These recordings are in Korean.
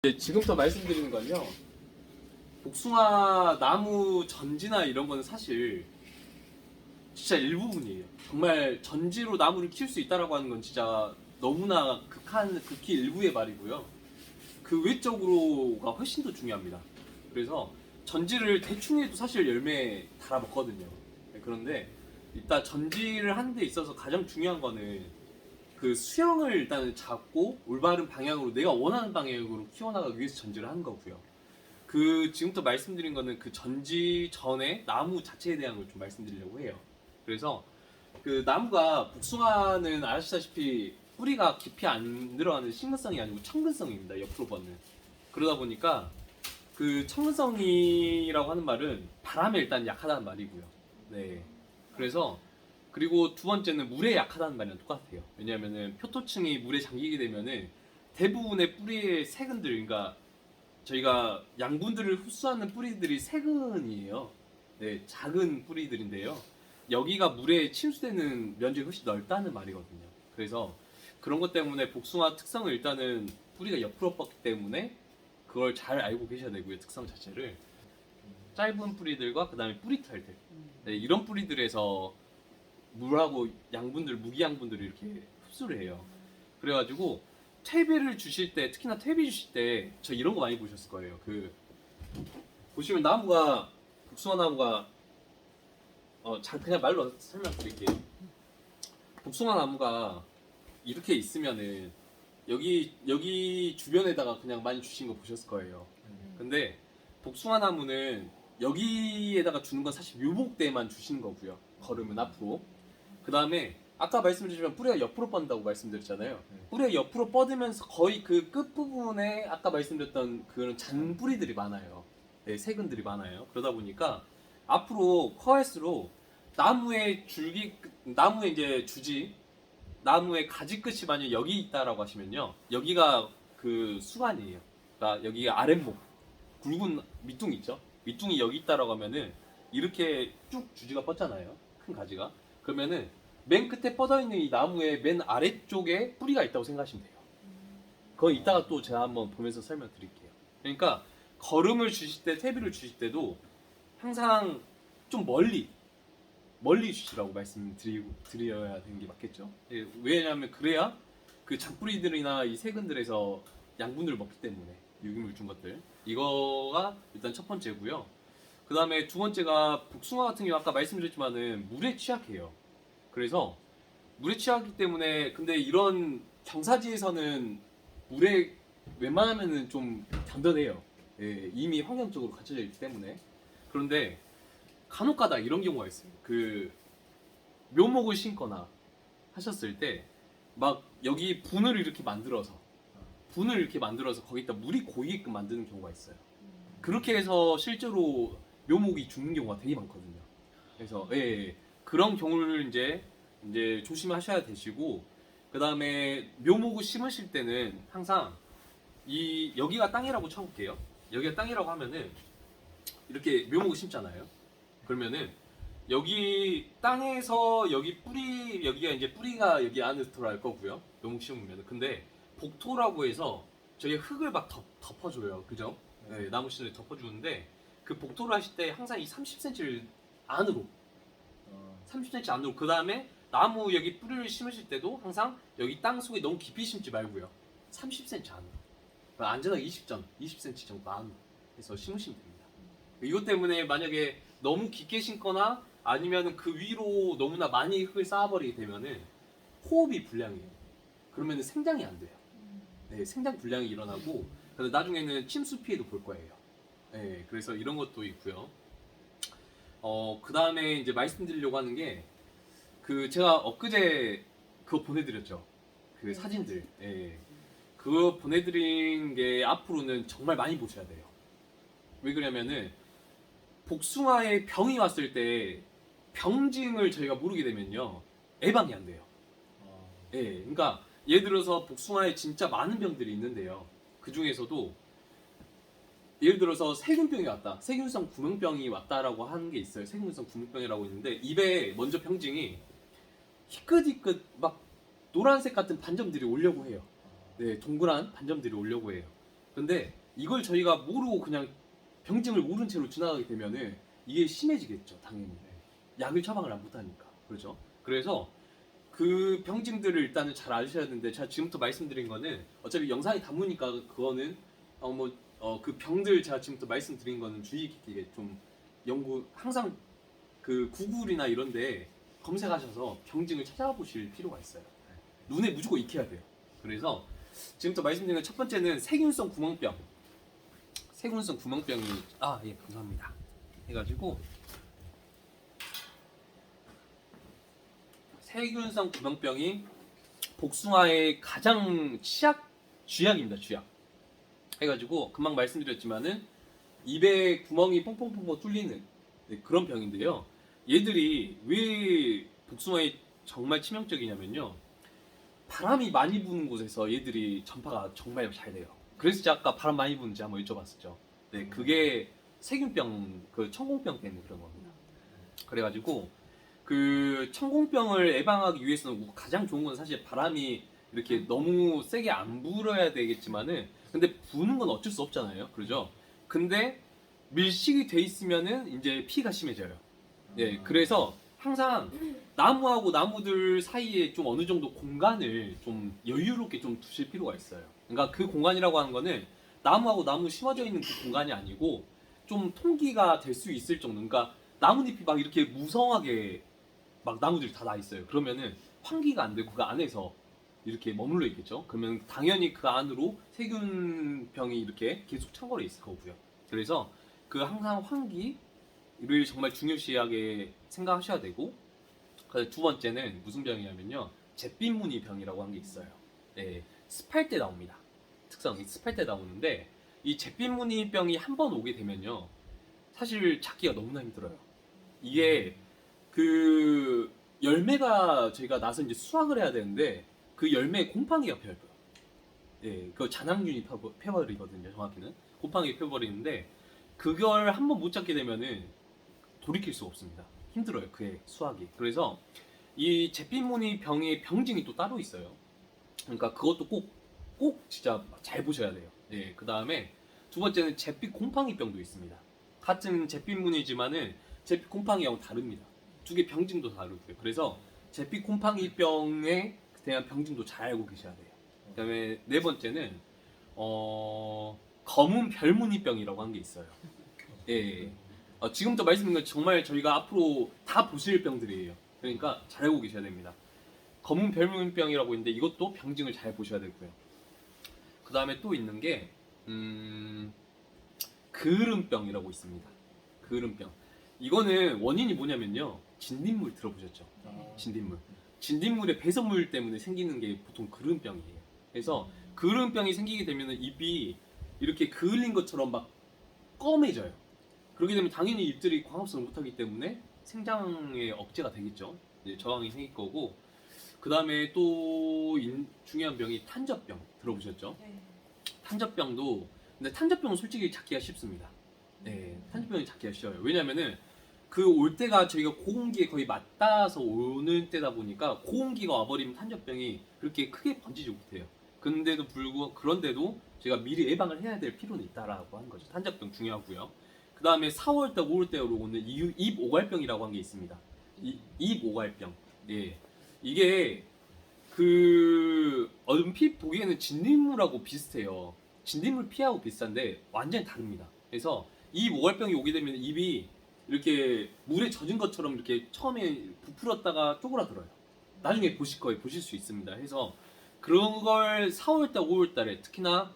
지금부터 말씀드리는 건요, 복숭아 나무 전지나 이런 거는 사실 진짜 일부분이에요. 정말 전지로 나무를 키울 수 있다라고 하는 건 진짜 너무나 극히 일부의 말이고요. 그 외적으로가 훨씬 더 중요합니다. 그래서 전지를 대충 해도 사실 열매 달아 먹거든요. 그런데 일단 전지를 하는 데 있어서 가장 중요한 거는 그 수영을 일단 잡고 올바른 방향으로 내가 원하는 방향으로 키워나가기 위해서 전지를 하는 거고요. 그 지금부터 말씀드린 거는 그 전지 전에 나무 자체에 대한 걸 좀 말씀드리려고 해요. 그래서 그 나무가 복숭아는 아시다시피 뿌리가 깊이 안 들어가는 식물성이 아니고 청근성입니다. 옆으로 뻗는. 그러다 보니까 그 청근성이라고 하는 말은 바람에 일단 약하다는 말이고요. 네. 그래서 그리고 두 번째는 물에 약하다는 말이랑 똑같아요. 왜냐하면은 표토층이 물에 잠기게 되면은 대부분의 뿌리의 세근들, 그러니까 저희가 양분들을 흡수하는 뿌리들이 세근이에요. 네, 작은 뿌리들인데요. 여기가 물에 침수되는 면적이 훨씬 넓다는 말이거든요. 그래서 그런 것 때문에 복숭아 특성을 일단은 뿌리가 옆으로 뻗기 때문에 그걸 잘 알고 계셔야 되고요. 특성 자체를. 짧은 뿌리들과 그 다음에 뿌리털들. 네, 이런 뿌리들에서 물하고 양분들, 무기양분들을 이렇게 흡수를 해요. 그래가지고 퇴비를 주실 때, 특히나 퇴비 주실 때 저 이런 거 많이 보셨을 거예요. 그 보시면 나무가, 복숭아 나무가 그냥 말로 설명드릴게요. 복숭아 나무가 이렇게 있으면은 여기 주변에다가 그냥 많이 주신 거 보셨을 거예요. 근데 복숭아 나무는 여기에다가 주는 건 사실 묘목 때만 주시는 거고요. 걸으면 앞으로. 그 다음에 아까 말씀드렸지만 뿌리가 옆으로 뻗는다고 말씀드렸잖아요. 뿌리가 옆으로 뻗으면서 거의 그 끝부분에 아까 말씀드렸던 그런 잔뿌리들이 많아요. 네, 세근들이 많아요. 그러다 보니까 앞으로 커갈수록 나무의 이제 주지, 나무의 가지 끝이 만약 여기 있다라고 하시면요. 여기가 그 수간이에요. 그러니까 여기가 아랫목, 굵은 밑둥 있죠? 밑둥이 여기 있다라고 하면은 이렇게 쭉 주지가 뻗잖아요. 큰 가지가. 그러면은 맨 끝에 뻗어 있는 이 나무의 맨 아래쪽에 뿌리가 있다고 생각하시면 돼요. 그건 이따가 또 제가 한번 보면서 설명드릴게요. 그러니까 걸음을 주실 때, 퇴비를 주실 때도 항상 좀 멀리 주시라고 말씀드려야 되는 게 맞겠죠? 예, 왜냐하면 그래야 그 잔뿌리들이나 이 세근들에서 양분을 먹기 때문에 유기물 준 것들. 이거가 일단 첫 번째고요. 그 다음에 두 번째가 복숭아 같은 경우 아까 말씀드렸지만은 물에 취약해요. 그래서 물에 취하기 때문에 근데 이런 경사지에서는 물에 웬만하면은 좀 단단해요. 예, 이미 환경적으로 갖춰져 있기 때문에. 그런데 간혹가다 이런 경우가 있어요. 그 묘목을 심거나 하셨을 때 막 여기 분을 이렇게 만들어서 거기다 물이 고이게끔 만드는 경우가 있어요. 그렇게 해서 실제로 묘목이 죽는 경우가 되게 많거든요. 그래서 예, 그런 경우를 이제 조심하셔야 되시고 그 다음에 묘목을 심으실 때는 항상 이 여기가 땅이라고 쳐볼게요. 여기가 땅이라고 하면은 이렇게 묘목을 심잖아요. 그러면은 여기 땅에서 여기가 이제 뿌리가 여기 안에 들어갈 거고요. 묘목 심으면. 근데 복토라고 해서 저희 흙을 막 덮어줘요. 그죠? 네, 나무 씨를 덮어주는데 그 복토를 하실 때 항상 이 30cm를 안으로 30cm 안으로 그 다음에 나무 여기 뿌리를 심으실 때도 항상 여기 땅 속에 너무 깊이 심지 말고요. 30cm 안으로. 안전하게 20cm 정도 안으로 해서 심으시면 됩니다. 이것 때문에 만약에 너무 깊게 심거나 아니면 그 위로 너무나 많이 흙을 쌓아버리게 되면은 호흡이 불량해요. 그러면 생장이 안 돼요. 네, 생장 불량이 일어나고 그래서 나중에는 침수 피해도 볼 거예요. 네, 그래서 이런 것도 있고요. 그 다음에 이제 말씀드리려고 하는 게 그 제가 엊그제 그거 보내드렸죠. 그 사진들. 예. 그거 보내드린 게 앞으로는 정말 많이 보셔야 돼요. 왜 그러냐면은 복숭아에 병이 왔을 때 병징을 저희가 모르게 되면요 예방이 안 돼요. 예, 그러니까 예를 들어서 복숭아에 진짜 많은 병들이 있는데요. 그 중에서도 예를 들어서 세균병이 왔다, 세균성 구멍병이 왔다라고 하는 게 있어요. 세균성 구멍병이라고 있는데 입에 먼저 병징이 희끗희끗 막 노란색 같은 반점들이 오려고 해요. 네, 동그란 반점들이 오려고 해요. 근데 이걸 저희가 모르고 그냥 병증을 모른 채로 지나가게 되면은 이게 심해지겠죠, 당연히. 약을 처방을 안 못하니까. 그렇죠? 그래서 그 병증들을 일단은 잘 아셔야 되는데, 제가 지금부터 말씀드린 거는 어차피 영상이 단무니까 그거는 그 병들 제가 지금부터 말씀드린 거는 주의 깊게 좀 연구, 항상 그 구글이나 이런데 검색하셔서 병증을 찾아보실 필요가 있어요. 눈에 무조건 익혀야 돼요. 그래서 지금부터 말씀드린 건 첫 번째는 세균성 구멍병. 세균성 구멍병이 예, 감사합니다. 해가지고 세균성 구멍병이 복숭아의 가장 쥐약입니다. 쥐약. 해가지고 금방 말씀드렸지만은 입에 구멍이 퐁퐁퐁퐁 뚫리는 그런 병인데요. 얘들이 왜 복숭아에 정말 치명적이냐면요. 바람이 많이 부는 곳에서 얘들이 전파가 정말 잘 돼요. 그래서 제가 아까 바람 많이 부는지 한번 여쭤봤었죠. 네, 그게 세균병, 그 천공병 때문에 그런 겁니다. 그래가지고 그 천공병을 예방하기 위해서는 가장 좋은 건 사실 바람이 이렇게 너무 세게 안 불어야 되겠지만은, 근데 부는 건 어쩔 수 없잖아요. 그러죠? 근데 밀식이 돼 있으면은 이제 피가 심해져요. 네, 그래서 항상 나무하고 나무들 사이에 좀 어느 정도 공간을 좀 여유롭게 좀 두실 필요가 있어요. 그러니까 그 공간이라고 하는 거는 나무하고 나무 심어져 있는 그 공간이 아니고 좀 통기가 될 수 있을 정도. 그러니까 나뭇잎이 막 이렇게 무성하게 막 나무들이 다 나 있어요. 그러면은 환기가 안 되고 그 안에서 이렇게 머물러 있겠죠. 그러면 당연히 그 안으로 세균병이 이렇게 계속 창궐해 있을 거고요. 그래서 그 항상 환기를 정말 중요시하게 생각하셔야 되고, 두 번째는 무슨 병이냐면요, 잿빛무늬 병이라고 한 게 있어요. 네, 습할 때 나옵니다. 특성이 습할 때 나오는데, 이 잿빛무늬 병이 한 번 오게 되면요, 사실 찾기가 너무나 힘들어요. 이게 그 열매가 저희가 나서 이제 수확을 해야 되는데 그 열매에 곰팡이가 펴요. 예, 그 잔향균이 펴버리거든요. 정확히는 곰팡이 펴버리는데, 그걸 한번 못 잡게 되면은 돌이킬 수가 없습니다. 힘들어요, 그의 수확이. 그래서 이 잿빛무늬 병의 병증이 또 따로 있어요. 그러니까 그것도 꼭 진짜 잘 보셔야 돼요. 예, 그 다음에 두 번째는 잿빛 곰팡이병도 있습니다. 같은 잿빛무늬지만은 잿빛 곰팡이하고 다릅니다. 두 개 병증도 다르고요. 그래서 잿빛 곰팡이병에 대한 병증도 잘 알고 계셔야 돼요. 그 다음에 네 번째는 검은 별무늬병이라고 한 게 있어요. 예. 지금부터 말씀드린 건 정말 저희가 앞으로 다 보실 병들이에요. 그러니까 잘 알고 계셔야 됩니다. 검은 별무늬병이라고 있는데 이것도 병증을 잘 보셔야 되고요. 그 다음에 또 있는 게 그름병이라고 있습니다. 그름병. 이거는 원인이 뭐냐면요, 진딧물 들어보셨죠? 진딧물의 배설물 때문에 생기는 게 보통 그름병이에요. 그래서 그름병이 생기게 되면 입이 이렇게 그을린 것처럼 막 검해져요. 그렇게 되면 당연히 입들이 광합성을 못하기 때문에 생장에 억제가 되겠죠. 이제 저항이 생길 거고, 그 다음에 또 중요한 병이 탄저병 들어보셨죠? 네. 탄저병도, 근데 탄저병은 솔직히 찾기가 쉽습니다. 네, 탄저병이 찾기가 쉬워요. 왜냐면은 그 올 때가 저희가 고온기에 거의 맞닿아서 오는 때다 보니까 고온기가 와버리면 탄저병이 그렇게 크게 번지지 못해요. 그런데도 제가 미리 예방을 해야 될 필요는 있다라고 하는 거죠. 탄저병 중요하고요. 그 다음에 4월달, 5월달로 오는 입 오갈병이라고 한 게 있습니다. 입 오갈병. 예, 이게 그 얼핏 보기에는 진딧물하고 비슷해요. 진딧물 피하고 비슷한데 완전히 다릅니다. 그래서 입 오갈병이 오게 되면 입이 이렇게 물에 젖은 것처럼 이렇게 처음에 부풀었다가 쪼그라들어요. 나중에 보실 수 있습니다. 해서 그런 걸 4월달, 5월달에 특히나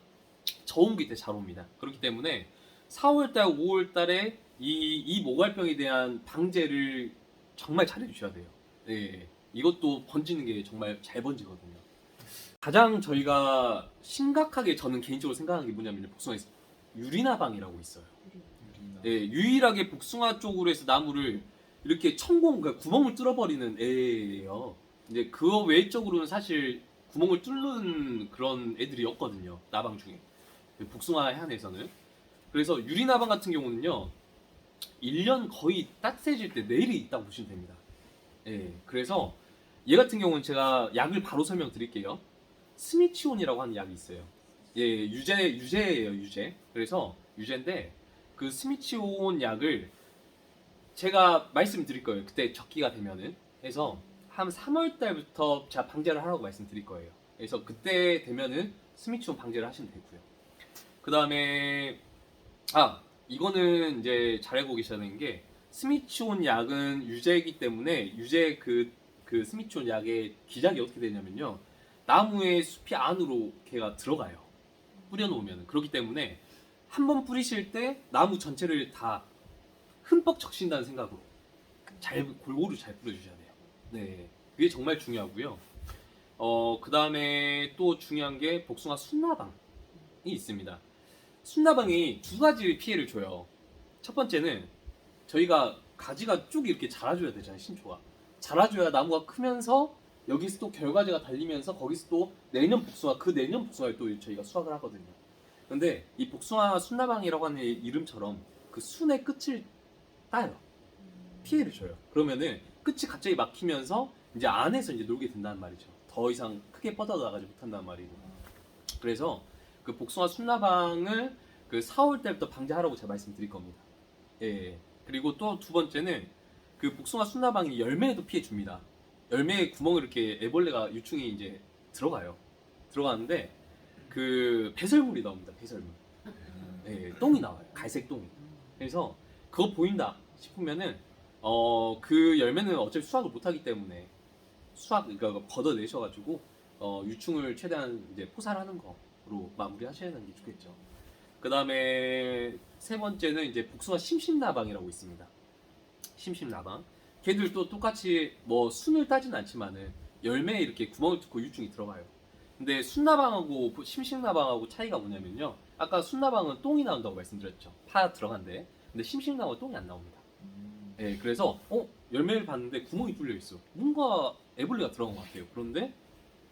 저온기 때 잘 옵니다. 그렇기 때문에 4월달, 5월달에 이 모갈병에 대한 방제를 정말 잘해주셔야 돼요. 네, 이것도 번지는 게 정말 잘 번지거든요. 가장 저희가 심각하게 저는 개인적으로 생각하는 게 뭐냐면 복숭아에서 유리나방이라고 있어요. 네, 유일하게 복숭아 쪽으로 해서 나무를 이렇게 그러니까 구멍을 뚫어버리는 애예요. 이제 그 외적으로는 사실 구멍을 뚫는 그런 애들이 없거든요. 나방 중에. 복숭아 해안에서는. 그래서 유리나방 같은 경우는요, 1년 거의 따뜻해질 때 내일이 있다고 보시면 됩니다. 예, 그래서 얘 같은 경우는 제가 약을 바로 설명드릴게요. 스미치온이라고 하는 약이 있어요. 예, 유제예요, 유제. 그래서 유제인데 그 스미치온 약을 제가 말씀드릴 거예요. 그때 적기가 되면은. 그래서 한 3월 달부터 제가 방제를 하라고 말씀드릴 거예요. 그래서 그때 되면은 스미치온 방제를 하시면 되고요. 그 다음에 이거는 이제 잘 알고 계셔야 되는 게 스미치온 약은 유제이기 때문에 유제 그 스미치온 약의 기작이 어떻게 되냐면요. 나무의 숲이 안으로 걔가 들어가요. 뿌려놓으면. 그렇기 때문에 한 번 뿌리실 때 나무 전체를 다 흠뻑 적신다는 생각으로 골고루 잘 뿌려주셔야 돼요. 네, 그게 정말 중요하고요. 그 다음에 또 중요한 게 복숭아 순나방이 있습니다. 순나방이 두 가지 피해를 줘요. 첫 번째는 저희가 가지가 쭉 이렇게 자라줘야 되잖아요. 신초가 자라줘야 나무가 크면서 여기서 또 결과제가 달리면서 거기서 또 내년 복숭아, 그 내년 복숭아를 또 저희가 수확을 하거든요. 근데 이 복숭아 순나방이라고 하는 이름처럼 그 순의 끝을 따요. 피해를 줘요. 그러면은 끝이 갑자기 막히면서 이제 안에서 이제 놀게 된다는 말이죠. 더 이상 크게 뻗어나가지 못한다는 말이고. 그래서 그 복숭아 순나방을 그 4월 때부터 방제하라고 제가 말씀드릴 겁니다. 예. 그리고 또 두 번째는 그 복숭아 순나방이 열매에도 피해 줍니다. 열매에 구멍을 이렇게 애벌레가 유충이 이제 들어가는데 그 배설물이 나옵니다. 배설물. 예, 똥이 나와요. 갈색 똥이. 그래서 그거 보인다 싶으면은 그 열매는 어차피 수확을 못하기 때문에 그러니까 걷어내셔가지고 유충을 최대한 이제 포살하는 거로 마무리하셔야 되는 게 좋겠죠. 그 다음에 세 번째는 이제 복숭아 심심나방이라고 있습니다. 심심나방. 걔들도 똑같이 뭐 순을 따진 않지만은 열매에 이렇게 구멍을 뚫고 유충이 들어가요. 근데 순나방하고 심심나방하고 차이가 뭐냐면요. 아까 순나방은 똥이 나온다고 말씀드렸죠. 파 들어간데. 근데 심심나방은 똥이 안 나옵니다. 예, 그래서 열매를 봤는데 구멍이 뚫려 있어. 뭔가 애벌레가 들어간 것 같아요. 그런데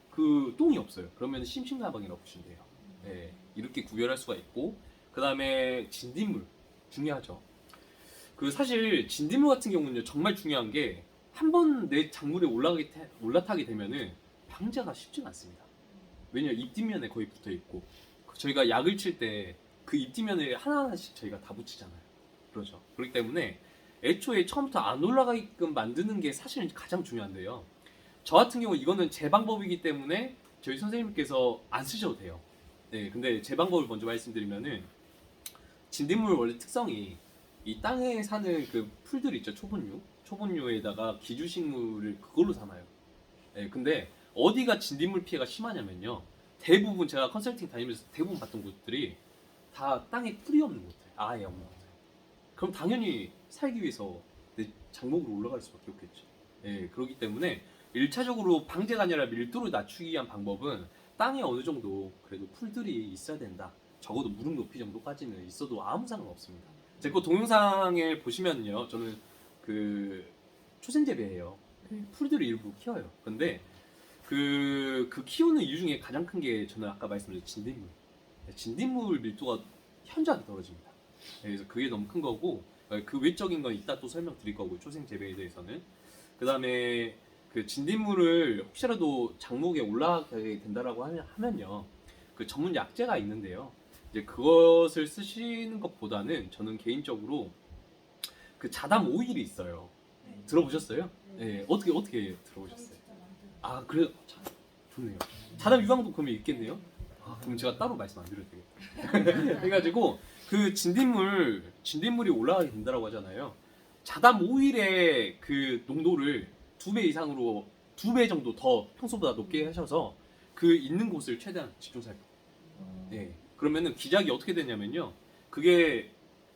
그 똥이 없어요. 그러면 심심나방이라고 보시면 돼요. 예, 이렇게 구별할 수가 있고 그 다음에 진딧물 중요하죠. 그 사실 진딧물 같은 경우는요 정말 중요한 게 한 번 내 작물에 올라타게 되면은 방제가 쉽지가 않습니다. 왜냐면 잎 뒷면에 거의 붙어 있고 저희가 약을 칠 때 그 잎 뒷면에 하나하나씩 저희가 다 붙이잖아요. 그렇죠. 그렇기 때문에 애초에 처음부터 안 올라가게끔 만드는 게 사실은 가장 중요한데요. 저 같은 경우 이거는 제 방법이기 때문에 저희 선생님께서 안 쓰셔도 돼요. 네, 근데 제 방법을 먼저 말씀드리면은 진딧물 원래 특성이 이 땅에 사는 그 풀들 있죠. 초분류에다가 기주식물을 그걸로 삼아요. 네, 근데 어디가 진딧물 피해가 심하냐면요. 대부분 제가 컨설팅 다니면서 대부분 봤던 곳들이 다 땅에 풀이 없는 곳들, 아예 없는 곳들. 그럼 당연히 살기 위해서 내 장목으로 올라갈 수밖에 없겠죠. 예, 그렇기 때문에 1차적으로 방제가 아니라 밀도를 낮추기 위한 방법은 땅에 어느 정도 그래도 풀들이 있어야 된다. 적어도 무릎 높이 정도까지는 있어도 아무 상관없습니다. 제 거 동영상에 보시면요. 저는 그 초생재배예요. 풀들을 일부 키워요. 근데 그 키우는 이유 중에 가장 큰 게 저는 아까 말씀드린 진딧물. 진딧물 밀도가 현저하게 떨어집니다. 그래서 그게 너무 큰 거고 그 외적인 건 이따 또 설명드릴 거고 초생 재배에 대해서는 그 다음에 그 진딧물을 혹시라도 장목에 올라가게 된다라고 하면요 그 전문 약재가 있는데요 이제 그것을 쓰시는 것보다는 저는 개인적으로 그 자담 오일이 있어요. 들어보셨어요? 네. 어떻게 들어보셨어요? 아 그래 참 좋네요. 자담 유황도 그러면 있겠네요. 그럼 제가 따로 말씀 안 드려도 되겠다. 해가지고 그 진딧물이 올라가게 된다라고 하잖아요. 자담 오일의 그 농도를 2배 이상으로 2배 정도 더 평소보다 높게 하셔서 그 있는 곳을 최대한 집중 살펴. 네. 그러면은 기작이 어떻게 되냐면요. 그게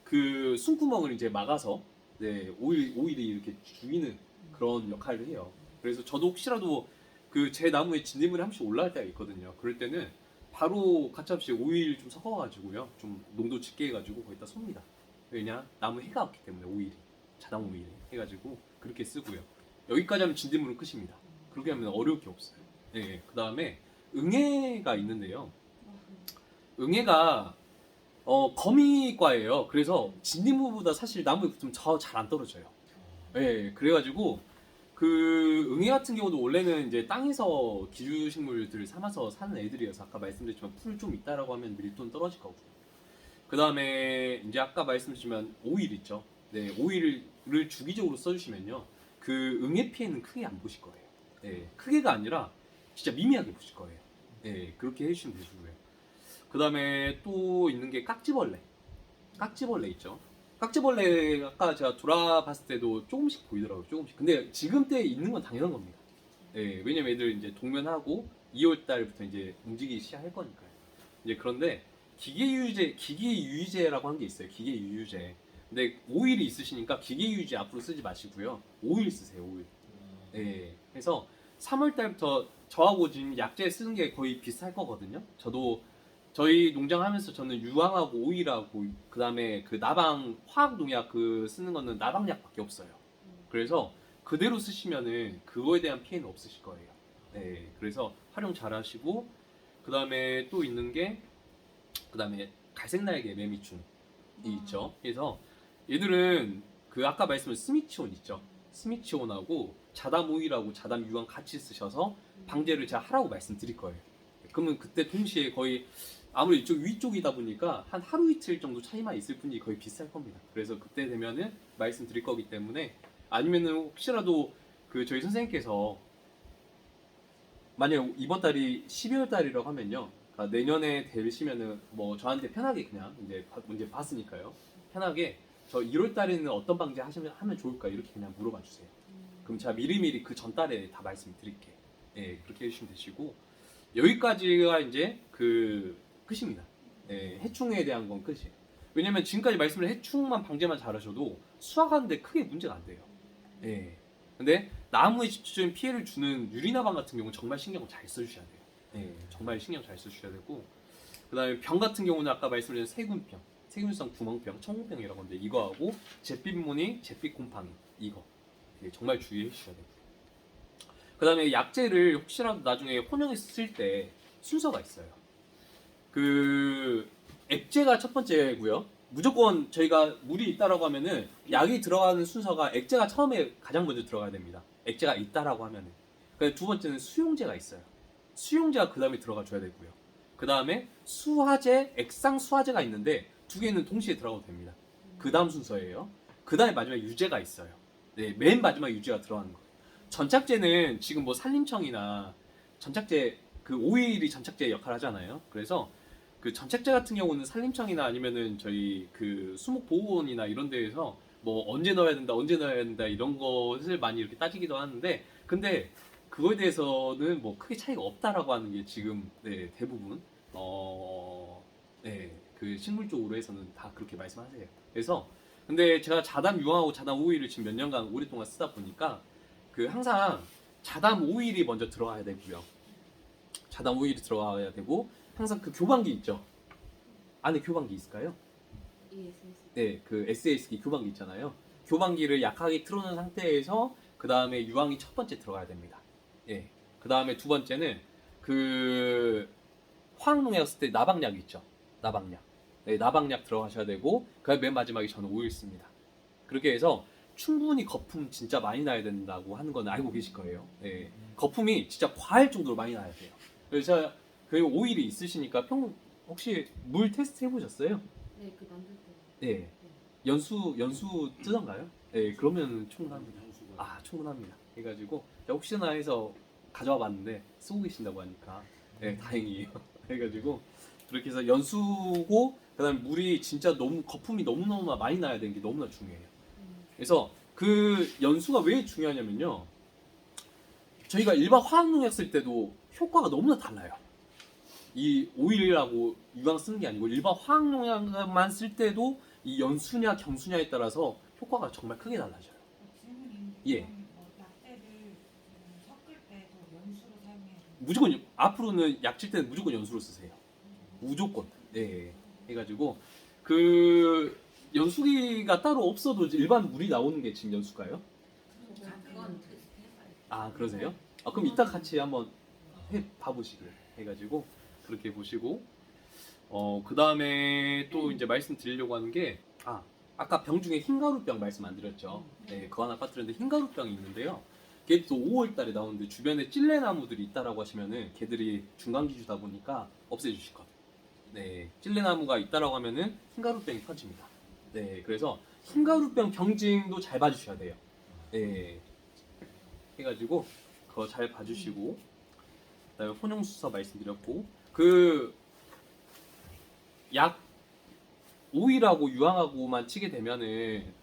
그 숨구멍을 이제 막아서 네, 오일이 이렇게 죽이는 그런 역할을 해요. 그래서 저도 혹시라도 그 제 나무에 진딧물이 한 번씩 올라갈 때가 있거든요. 그럴 때는 바로 가차없이 오일 좀 섞어가지고요. 좀 농도 짙게 해가지고 거기다 쏩니다. 왜냐? 나무 해가 없기 때문에 오일이. 자담 오일 해가지고 그렇게 쓰고요. 여기까지 하면 진딧물은 끝입니다. 그렇게 하면 어려울 게 없어요. 네, 그 다음에 응애가 있는데요. 응애가 거미과예요. 그래서 진딧물보다 사실 나무에 붙으면 잘 안 떨어져요. 네, 그래가지고 그 응애 같은 경우도 원래는 이제 땅에서 기주식물들을 삼아서 사는 애들이어서 아까 말씀드렸지만 풀 좀 있다라고 하면 밀도는 떨어질 거고요. 그 다음에 이제 아까 말씀드렸지만 오일 있죠. 네, 오일을 주기적으로 써주시면요, 그 응애 피해는 크게 안 보실 거예요. 네, 크게가 아니라 진짜 미미하게 보실 거예요. 네, 그렇게 해주시면 되시고요. 그 다음에 또 있는 게 깍지벌레. 깍지벌레 있죠. 깍지벌레 아까 제가 돌아봤을 때도 조금씩 보이더라고요. 조금씩. 근데 지금 때 있는 건 당연한 겁니다. 예, 왜냐면 애들 이제 동면하고 2월 달부터 이제 움직이기 시작할 거니까요. 이제 그런데 기계유유제라고 하는 게 있어요. 기계유유제. 근데 오일이 있으시니까 기계유유제 앞으로 쓰지 마시고요. 오일 쓰세요. 오일. 예. 그래서 3월 달부터 저하고 지금 약재 쓰는 게 거의 비슷할 거거든요. 저도 저희 농장 하면서 저는 유황하고 오일하고 그 다음에 그 나방 화학 농약 그 쓰는 거는 나방약밖에 없어요. 그래서 그대로 쓰시면은 그거에 대한 피해는 없으실 거예요. 네, 그래서 활용 잘 하시고 그 다음에 또 있는 게 그 다음에 갈색날개 매미충이 있죠. 그래서 얘들은 그 아까 말씀드린 스미치온 있죠. 스미치온하고 자담 오일하고 자담 유황 같이 쓰셔서 방제를 제가 하라고 말씀드릴 거예요. 그러면 그때 동시에 거의 아무리 이쪽 위쪽이다 보니까 한 하루 이틀 정도 차이만 있을 뿐이 거의 비슷할 겁니다. 그래서 그때 되면은 말씀드릴 거기 때문에 아니면은 혹시라도 그 저희 선생님께서 만약 이번 달이 12월 달이라고 하면요, 그러니까 내년에 되시면은 뭐 저한테 편하게 그냥 이제 문제 봤으니까요, 편하게 저 1월 달에는 어떤 방제 하면 좋을까 이렇게 그냥 물어봐 주세요. 그럼 제가 미리미리 그 전 달에 다 말씀드릴게요. 예, 그렇게 해주시면 되시고 여기까지가 이제 그 끝입니다. 예, 해충에 대한 건 끝이에요. 왜냐면 지금까지 말씀을 해충만 방제만 잘하셔도 수확하는데 크게 문제가 안 돼요. 예. 근데 나무에 직접적인 피해를 주는 유리나방 같은 경우는 정말 신경을 잘 써주셔야 돼요. 예, 정말 신경 잘 써주셔야 되고 그 다음에 병 같은 경우는 아까 말씀드린 세균병, 세균성 구멍병, 청국병이라고 하는데 이거하고 잿빛무늬, 잿빛곰팡이 이거 정말 주의해 주셔야 돼요. 그 다음에 약재를 혹시라도 나중에 혼용해 쓸 때 순서가 있어요. 그 액제가 첫 번째고요. 무조건 저희가 물이 있다라고 하면은 약이 들어가는 순서가 액제가 처음에 가장 먼저 들어가야 됩니다. 액제가 있다라고 하면은. 두 번째는 수용제가 있어요. 수용제가 그 다음에 들어가 줘야 되고요. 그 다음에 수화제, 액상 수화제가 있는데 두 개는 동시에 들어가도 됩니다. 그 다음 순서예요. 그 다음에 마지막 유제가 있어요. 네, 맨 마지막 유제가 들어가는 거예요. 전착제는 지금 뭐 산림청이나 전착제 그 오일이 전착제 역할을 하잖아요. 그래서 그 전착제 같은 경우는 산림청이나 아니면은 저희 그 수목보호원이나 이런 데에서 뭐 언제 넣어야 된다 이런 것을 많이 이렇게 따지기도 하는데 근데 그거에 대해서는 뭐 크게 차이가 없다라고 하는 게 지금 네, 대부분 네, 그 식물 쪽으로 해서는 다 그렇게 말씀하세요. 그래서 근데 제가 자담 유황하고 자담 오일을 지금 몇 년간 오랫동안 쓰다 보니까 그 항상 자담 오일이 먼저 들어가야 되고요. 자담 오일이 들어가야 되고 항상 그 교반기 있죠. 안에 교반기 있을까요? 네, 그 SAS기 교반기 있잖아요. 교반기를 약하게 틀어놓은 상태에서 그 다음에 유황이 첫 번째 들어가야 됩니다. 예. 그 다음에 두 번째는 그 화학농약 쓸 때 나방약 있죠. 나방약. 네, 나방약 들어가셔야 되고 그 맨 마지막에 저는 오일 씁니다. 그렇게 해서 충분히 거품 진짜 많이 나야 된다고 하는 건 알고 계실 거예요. 예. 거품이 진짜 과할 정도로 많이 나야 돼요. 그래서 제가 그 오일이 있으시니까 혹시 물 테스트 해보셨어요? 네, 그 만들 때. 네. 연수 뜨던가요? 네, 그러면 충분합니다. 아, 충분합니다. 해가지고 제가 혹시나 해서 가져와 봤는데 쓰고 계신다고 하니까 네, 다행이에요. 해가지고 그렇게 해서 연수고 그다음에 물이 진짜 너무 거품이 너무너무 많이 나야 되는 게 너무나 중요해요. 그래서 그 연수가 왜 중요하냐면요. 저희가 일반 화학농약 쓸 때도 효과가 너무나 달라요. 이 오일이라고 유황 쓰는 게 아니고 일반 화학농약만 쓸 때도 이 연수냐 경수냐에 따라서 효과가 정말 크게 달라져요. 질문이 예. 약재를 섞을 때도 연수로 사용해야 돼요? 무조건 앞으로는 약칠 때는 무조건 연수로 쓰세요. 무조건. 네. 해가지고 그 연수기가 따로 없어도 일반 물이 나오는 게 지금 연수가요? 그건 테스트 해봐요. 아 그러세요? 아 그럼 이따 같이 한번 봐보시길 해가지고 그렇게 보시고 그 다음에 또 이제 말씀드리려고 하는 게 아까 병 중에 흰가루병 말씀 안 드렸죠? 네, 그거 하나 빠뜨렸는데 흰가루병이 있는데요. 걔도 5월달에 나오는데 주변에 찔레나무들이 있다라고 하시면은 걔들이 중간기주다 보니까 없애주실 거예요. 네, 찔레나무가 있다라고 하면은 흰가루병이 퍼집니다. 네, 그래서 흰가루병 경징도 잘 봐주셔야 돼요. 네, 해가지고 그거 잘 봐주시고, 그다음에 혼용수서 말씀드렸고, 그 약 오일하고 유황하고만 치게 되면은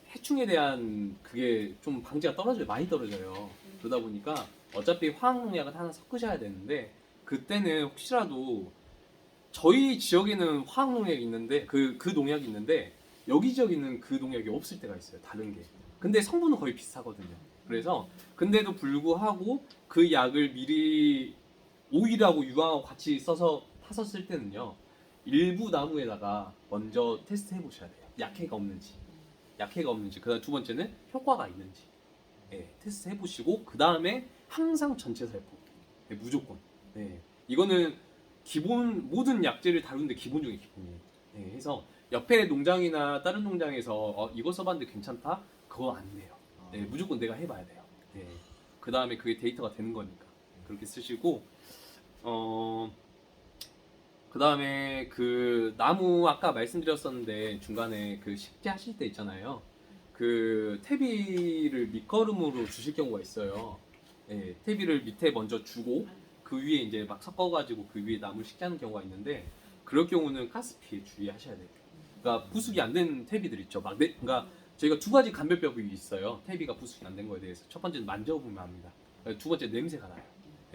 해충에 대한 그게 좀 방지가 떨어져요. 많이 떨어져요. 그러다 보니까 어차피 화학농약은 하나 섞으셔야 되는데, 그때는 혹시라도 저희 지역에는 화학농약이 있는데 그 농약이 있는데 여기 지역에는 그 농약이 없을 때가 있어요. 다른 게. 근데 성분은 거의 비슷하거든요. 그래서 근데도 불구하고 그 약을 미리 오일하고 유황하고 같이 써서 타서 쓸 때는요, 일부 나무에다가 먼저 테스트 해보셔야 돼요. 약해가 없는지, 그다음 두 번째는 효과가 있는지, 예, 테스트 해보시고 그 다음에 항상 전체 살포, 예, 무조건. 예, 이거는 기본 모든 약재를 다루는데 기본 중에 기본이에요. 예, 해서 옆에 농장이나 다른 농장에서 이거 써봤는데 괜찮다? 그거 안 돼요. 예, 무조건 내가 해봐야 돼요. 예, 그 다음에 그게 데이터가 되는 거니까 그렇게 쓰시고, 그 다음에 그 나무 아까 말씀드렸었는데 중간에 그 식재하실 때 있잖아요. 그 퇴비를 밑거름으로 주실 경우가 있어요. 예, 퇴비를 밑에 먼저 주고 그 위에 이제 막 섞어가지고 그 위에 나무를 식재하는 경우가 있는데, 그럴 경우는 가스피에 주의하셔야 돼요. 그러니까 부숙이 안 된 퇴비들 있죠. 그러니까 저희가 두 가지 감별법이 있어요. 퇴비가 부숙이 안 된 거에 대해서. 첫 번째는 만져보면 압니다. 두 번째 냄새가 나요.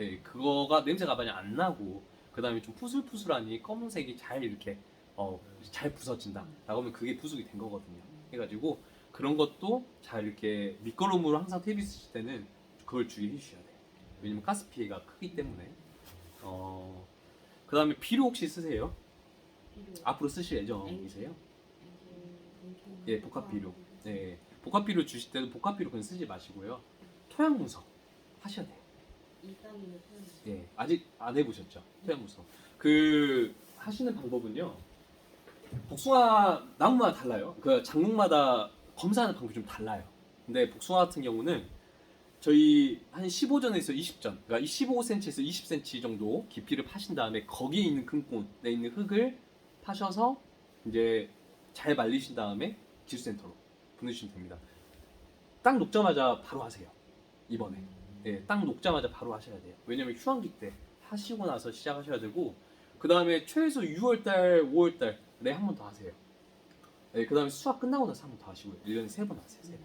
예, 그거가 냄새가 많이 안 나고 그 다음에 좀 푸슬푸슬하니 검은색이 잘 이렇게 잘 부서진다 라고 하면 그게 부숙이 된 거거든요. 해가지고 그런 것도 잘 이렇게 밑거름으로 항상 퇴비 쓰실 때는 그걸 주의해 주셔야 돼요. 왜냐면 가스 피해가 크기 때문에. 그 다음에 비료 혹시 쓰세요? 앞으로 쓰실 예정이세요? 예, 복합 비료. 네, 복합 비료 주실 때도 복합 비료 그냥 쓰지 마시고요. 토양 분석 하셔야 돼요. 예, 아직 안 해보셨죠? 토양무서. 그 하시는 방법은요, 복숭아 나무마다 달라요. 그 작물마다 검사하는 방법이 좀 달라요. 근데 복숭아 같은 경우는 저희 한 15전에서 20전, 그러니까 15cm에서 20cm 정도 깊이를 파신 다음에 거기에 있는 금꾼에 있는 흙을 파셔서 이제 잘 말리신 다음에 기술센터로 보내주시면 됩니다. 딱 녹자마자 바로 하세요. 이번에. 예, 딱 녹자마자 바로 하셔야 돼요. 왜냐면 휴황기 때 하시고 나서 시작하셔야 되고, 그 다음에 최소 6월달, 5월달에 한 번 더 하세요. 예, 그 다음에 수학 끝나고 나서 한 번 더 하시고요. 1년에 3번 하세요. 3번.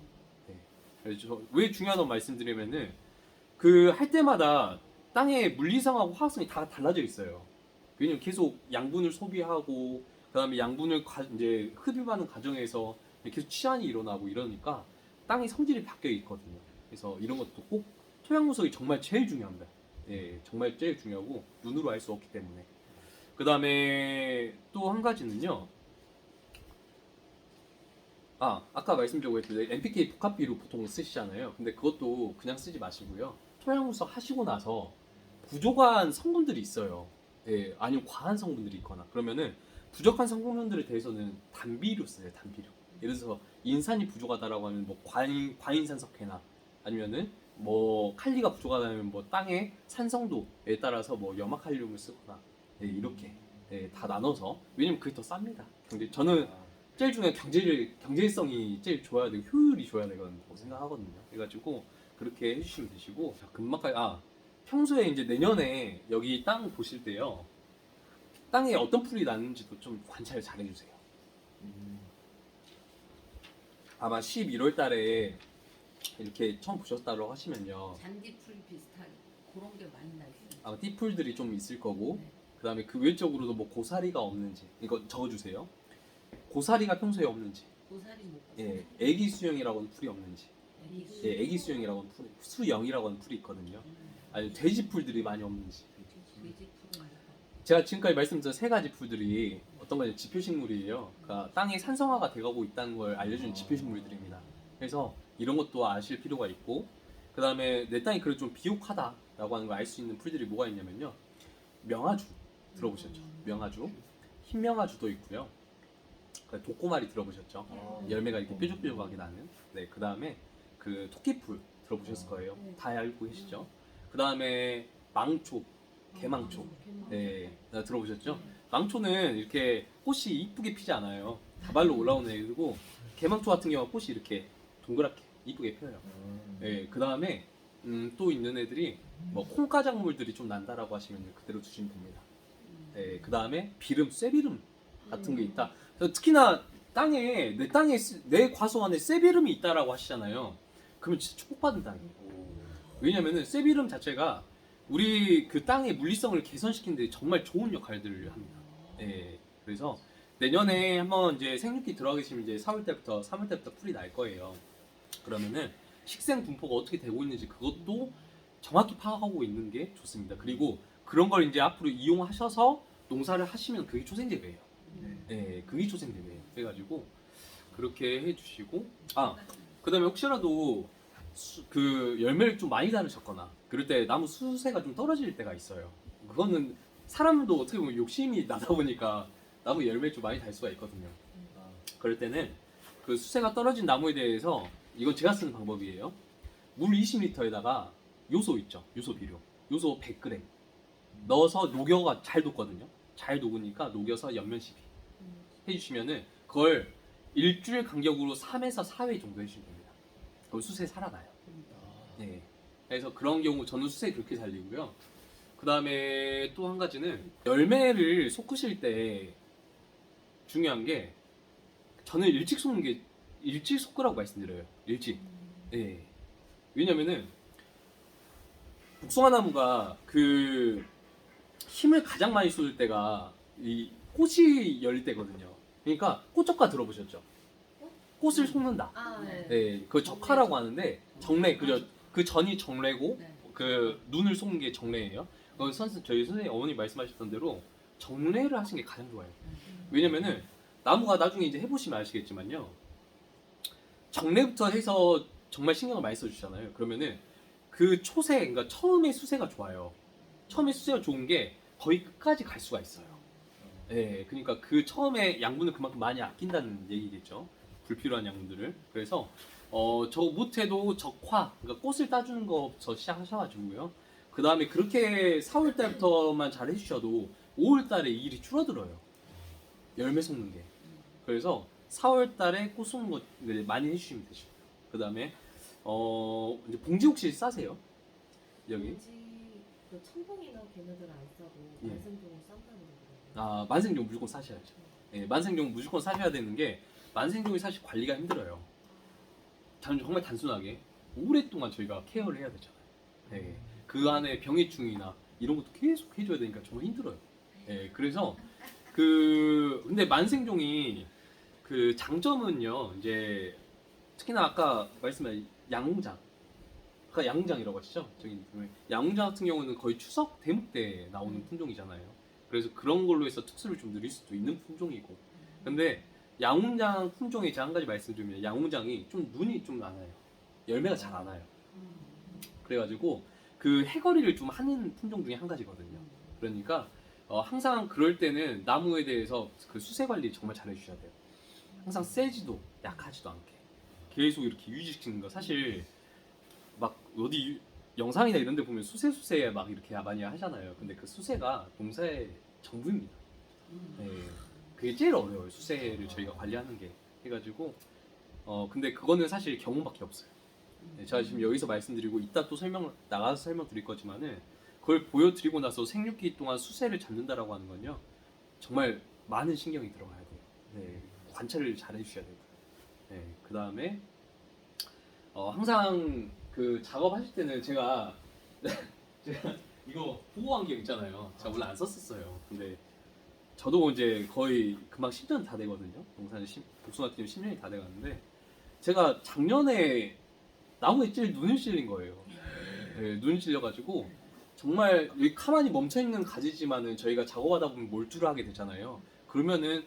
예. 그래서 왜 중요하다고 말씀드리면은 그 할 때마다 땅의 물리성하고 화학성이 다 달라져 있어요. 왜냐면 계속 양분을 소비하고 그 다음에 양분을 이제 흡입하는 과정에서 계속 치환이 일어나고 이러니까 땅의 성질이 바뀌어 있거든요. 그래서 이런 것도 꼭 토양 분석이 정말 제일 중요합니다. 예, 정말 제일 중요하고 눈으로 알 수 없기 때문에. 그 다음에 또 한 가지는요. 아까 말씀드렸던 NPK 복합비료 보통 쓰시잖아요. 근데 그것도 그냥 쓰지 마시고요. 토양 분석 하시고 나서 부족한 성분들이 있어요. 예, 아니면 과한 성분들이 있거나 그러면은 부족한 성분들에 대해서는 단비료 써요. 단비료. 예를 들어서 인산이 부족하다라고 하면 뭐 과인산석회나 아니면은 뭐 칼리가 부족하다면 뭐 땅의 산성도에 따라서 뭐 염화칼륨을 쓰거나, 예, 이렇게, 예, 다 나눠서. 왜냐면 그게 더 쌉니다. 저는 제일 중요한 경제성이 제일 좋아야 되고 효율이 좋아야 되거든요 생각하거든요. 그래가지고 그렇게 해주시면 되시고, 자, 금막할 평소에 이제 내년에 여기 땅 보실 때요, 땅에 어떤 풀이 나는지도 좀 관찰 잘 해주세요. 아마 11월 달에 이렇게 처음 보셨다고 하시면요, 잔디풀 비슷한 그런 게 많이 나 있어요. 아마 띠풀들이 좀 있을 거고, 네. 그 다음에 그 외적으로도 뭐 고사리가 없는지 이거 적어주세요. 고사리가 평소에 없는지, 고사리 못 봤어요. 예, 애기 수영이라고 하는 풀이 없는지, 애기 예, 애기 수영이라고 하는 풀이, 수영이라고 하는 풀이 있거든요. 아니 돼지 풀들이 많이 없는지. 돼지풀은 제가 지금까지 말씀드린 세 가지 풀들이 어떤 거냐면 지표식물이에요. 그러니까 땅이 산성화가 돼가고 있다는 걸 알려주는 지표식물들입니다. 그래서 이런 것도 아실 필요가 있고, 그 다음에 내 땅이 그래도 좀 비옥하다라고 하는 걸 알 수 있는 풀들이 뭐가 있냐면요, 명아주 들어보셨죠? 명아주, 흰 명아주도 있고요. 독고마리 들어보셨죠? 열매가 이렇게 뾰족뾰족하게 나는. 네, 그 다음에 그 토끼풀 들어보셨을 거예요. 네. 다 알고 계시죠? 그 다음에 망초, 개망초. 네, 다 들어보셨죠? 망초는 이렇게 꽃이 이쁘게 피지 않아요. 다발로 올라오는 애들고, 개망초 같은 경우는 꽃이 이렇게 동그랗게 이쁘게 펴요. 네, 그 다음에 또 있는 애들이 뭐 콩가작물들이 좀 난다라고 하시면 그대로 두시면 됩니다. 네, 그 다음에 비름, 쇠비름 같은 게 있다. 그래서 특히나 땅에 내 과수 안에 쇠비름이 있다라고 하시잖아요. 그러면 진짜 축복받은 땅이에요. 왜냐면은 쇠비름 자체가 우리 그 땅의 물리성을 개선시키는 데 정말 좋은 역할들을 합니다. 네, 그래서 내년에 한번 이제 생육기 들어가게 되면 이제 4월 때부터 3월 때부터 풀이 날 거예요. 그러면은 식생 분포가 어떻게 되고 있는지 그것도 정확히 파악하고 있는 게 좋습니다. 그리고 그런 걸 이제 앞으로 이용하셔서 농사를 하시면 그게 초생재배예요. 네, 그게 초생재배예요. 그래가지고 그렇게 해주시고, 그다음에 혹시라도 그 열매를 좀 많이 달으셨거나 그럴 때 나무 수세가 좀 떨어질 때가 있어요. 그거는 사람도 어떻게 보면 욕심이 나다 보니까 나무 열매 좀 많이 달 수가 있거든요. 그럴 때는 그 수세가 떨어진 나무에 대해서 이건 제가 쓰는 방법이에요. 물 20리터에다가 요소 있죠. 요소 비료. 요소 100g 넣어서 녹여가 잘 녹거든요. 잘 녹으니까 녹여서 연면 시비 해주시면은 그걸 일주일 간격으로 3에서 4회 정도 해주시면 됩니다. 그럼 수세 살아나요. 네. 그래서 그런 경우 저는 수세 그렇게 살리고요. 그 다음에 또 한 가지는 열매를 솟구실 때 중요한 게 저는 일찍 솟는 게 일찍 솟으라고 말씀드려요. 일찍. 네. 왜냐면은 복숭아 나무가 그 힘을 가장 많이 쏟을 때가 이 꽃이 열릴 때거든요. 그러니까 꽃적화 들어보셨죠? 꽃을 솟는다. 네, 그 적화라고 하는데 정례 그 전이 정례고 네. 그 눈을 쏟는 게 정례예요. 저희 선생님 어머니 말씀하셨던 대로 정례를 하시는 게 가장 좋아요. 왜냐면은 나무가 나중에 이제 해보시면 아시겠지만요. 정례부터 해서 정말 신경을 많이 써주잖아요. 그러면은 그 초세, 그러니까 처음에 수세가 좋아요. 처음에 수세가 좋은 게 거의 끝까지 갈 수가 있어요. 네, 그러니까 그 처음에 양분을 그만큼 많이 아낀다는 얘기겠죠. 불필요한 양분들을. 그래서 저 못해도 적화, 그러니까 꽃을 따주는 거부터 시작하셔가지고요. 그 다음에 그렇게 4월 달부터만 잘 해주셔도 5월 달에 이 일이 줄어들어요. 열매 솟는 게. 그래서 4월 달에 꽃 솟는 거 많이 해주시면 되죠. 그 다음에 이제 봉지 혹시 싸세요? 여기? 왠지 그 첨봉이나 걔네들은 안 싸고 예. 만생종을 싼다는 거예요. 만생종 무조건 사셔야죠. 예, 만생종 무조건 사셔야 되는 게 만생종이 사실 관리가 힘들어요. 정말 단순하게 오랫동안 저희가 케어를 해야 되잖아요. 예, 그 안에 병해충이나 이런 것도 계속 해줘야 되니까 정말 힘들어요. 예, 그래서 근데 만생종이 그 장점은요, 이제 특히나 아까 말씀하신 양웅장, 아까 양웅장이라고 하시죠? 저기 양웅장 같은 경우는 거의 추석 대목 때 나오는 품종이잖아요. 그래서 그런 걸로 해서 특수를 좀 누릴 수도 있는 품종이고. 근데 양웅장 품종에 제가 한 가지 말씀드리면 양웅장이 좀 눈이 좀 안 와요. 열매가 잘 안 와요. 그래가지고 그 해거리를 좀 하는 품종 중에 한 가지거든요. 그러니까 항상 그럴 때는 나무에 대해서 그 수세 관리 정말 잘 해주셔야 돼요. 항상 세지도 약하지도 않게 계속 이렇게 유지시키는 거. 사실 막 어디 영상이나 이런 데 보면 수세 막 이렇게 많이 하잖아요. 근데 그 수세가 농사의 전부입니다. 네, 그게 제일 어려워요. 수세를 저희가 관리하는 게 해가지고 근데 그거는 사실 경험밖에 없어요. 네, 제가 지금 여기서 말씀드리고 이따 또 나가서 설명드릴 거지만은 그걸 보여드리고 나서 생육기 동안 수세를 잡는다라고 하는 건요 정말 많은 신경이 들어가야 돼요. 네, 관찰을 잘 해주셔야 되고요. 네, 그 다음에 항상 그 작업하실 때는 제가 이거 보호 환경 있잖아요. 제가 원래 안 썼었어요. 근데 저도 이제 거의 금방 10년 다 되거든요. 복숭아 팀 10년이 다 돼가는데 제가 작년에 나무에 눈을 찔린 거예요. 네, 눈이 찔려가지고 정말 여기 가만히 멈춰있는 가지지만은 저희가 작업하다 보면 몰두를 하게 되잖아요. 그러면은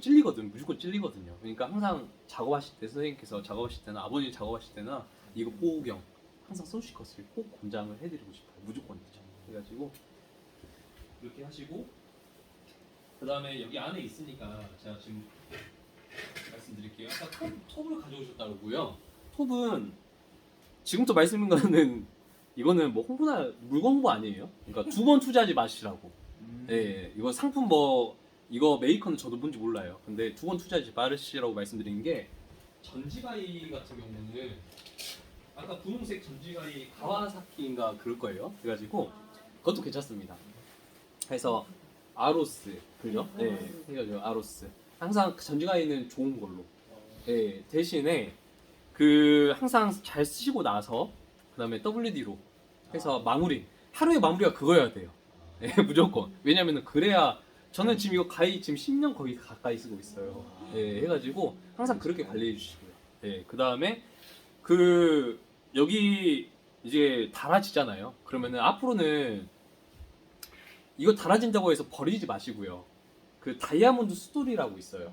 찔리거든요. 무조건 찔리거든요. 그러니까 항상 작업하실 때 선생님께서 작업하실 때나 아버님 작업하실 때나 이거 보호경 항상 써주실 것을 꼭 권장을 해드리고 싶어요. 무조건이죠. 그래가지고 이렇게 하시고 그 다음에 여기 안에 있으니까 제가 지금 말씀드릴게요. 아까 톱을 가져오셨다고요. 톱은 지금부터 말씀드린 거는 이거는 뭐 홍보나 물건 홍보 아니에요. 그러니까 두 번 투자하지 마시라고. 예, 이거 상품 뭐 이거 메이커는 저도 뭔지 몰라요. 근데 두 번 투자하지 마시라고 말씀드린 게 전지가이 같은 경우는 아까 분홍색 전지가이 가와사키인가 그럴 거예요. 그래가지고 그것도 괜찮습니다. 그래서 아로스 그죠? 네, 해가지고 아로스. 항상 전지가이는 좋은 걸로. 네, 대신에 그 항상 잘 쓰시고 나서 그다음에 WD로 해서 마무리. 하루의 마무리가 그거여야 돼요. 네, 무조건. 왜냐면은 그래야 저는 지금 이거 가이 지금 10년 거의 가까이 쓰고 있어요. 네, 해가지고 항상 그렇게 관리해 주시고요. 네, 그다음에 그 여기 이제 달아지잖아요. 그러면은 앞으로는 이거 달아진다고 해서 버리지 마시고요. 그 다이아몬드 스토리라고 있어요.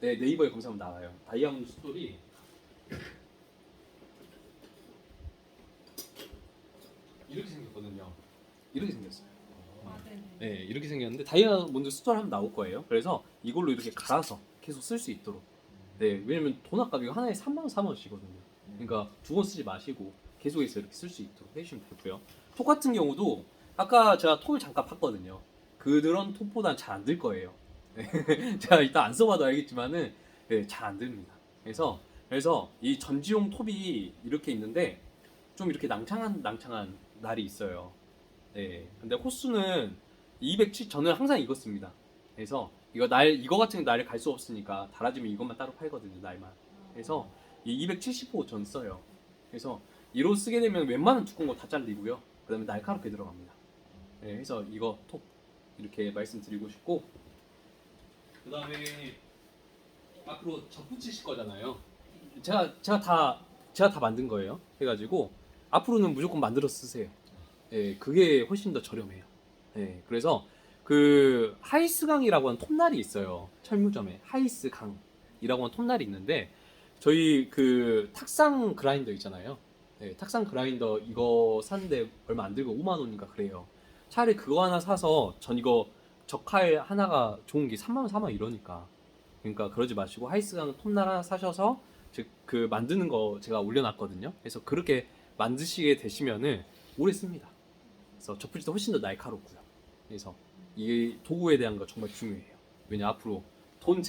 네, 네이버에 검색하면 나와요. 다이아몬드 스토리. 이렇게 생겼거든요. 이렇게 생겼어요. 아, 네네. 네, 이렇게 생겼는데 다이아몬드 스토리 하면 나올 거예요. 그래서 이걸로 이렇게 갈아서 계속 쓸 수 있도록. 네, 왜냐면 돈 아깝게 하나에 3만 원, 4만 원씩이거든요. 그러니까 두 번 쓰지 마시고 계속해서 이렇게 쓸 수 있도록 해주시면 되고요. 톡 같은 경우도 아까 제가 톡을 잠깐 봤거든요. 그런 톡보다는 잘 안 들 거예요. 네, 제가 이따 안 써봐도 알겠지만은 네, 잘 안 듭니다. 그래서 이 전지용 톱이 이렇게 있는데 좀 이렇게 낭창한 날이 있어요. 네, 근데 호수는 207 저는 항상 이거 씁니다. 그래서 이거 같은 날에 갈 수 없으니까 달아지면 이것만 따로 팔거든요, 날만. 그래서 이 275 전 써요. 그래서 이로 쓰게 되면 웬만한 두꺼운 거 다 잘리고요. 그다음에 날카롭게 들어갑니다. 네, 그래서 이거 톱 이렇게 말씀드리고 싶고, 그다음에 앞으로 접붙이실 거잖아요. 제가 다 만든 거예요. 해가지고 앞으로는 무조건 만들어 쓰세요. 예, 그게 훨씬 더 저렴해요. 예, 그래서 그 하이스강이라고 하는 톱날이 있어요. 철무점에 하이스강이라고 하는 톱날이 있는데 저희 그 탁상 그라인더 있잖아요. 예, 탁상 그라인더 이거 샀는데 얼마 안 들고 5만 원인가 그래요. 차라리 그거 하나 사서 전 이거 적칼 하나가 좋은 게 3만 원, 4만 원 이러니까. 그러니까 그러지 마시고 하이스강 톱날 하나 사셔서 즉 그 만드는 거 제가 올려놨거든요. 그래서 그렇게 만드시게 되시면은 오래 씁니다. 그래서 접붙일 때 훨씬 더 날카롭고요. 그래서 이 도구에 대한 거 정말 중요해요. 왜냐 앞으로 돈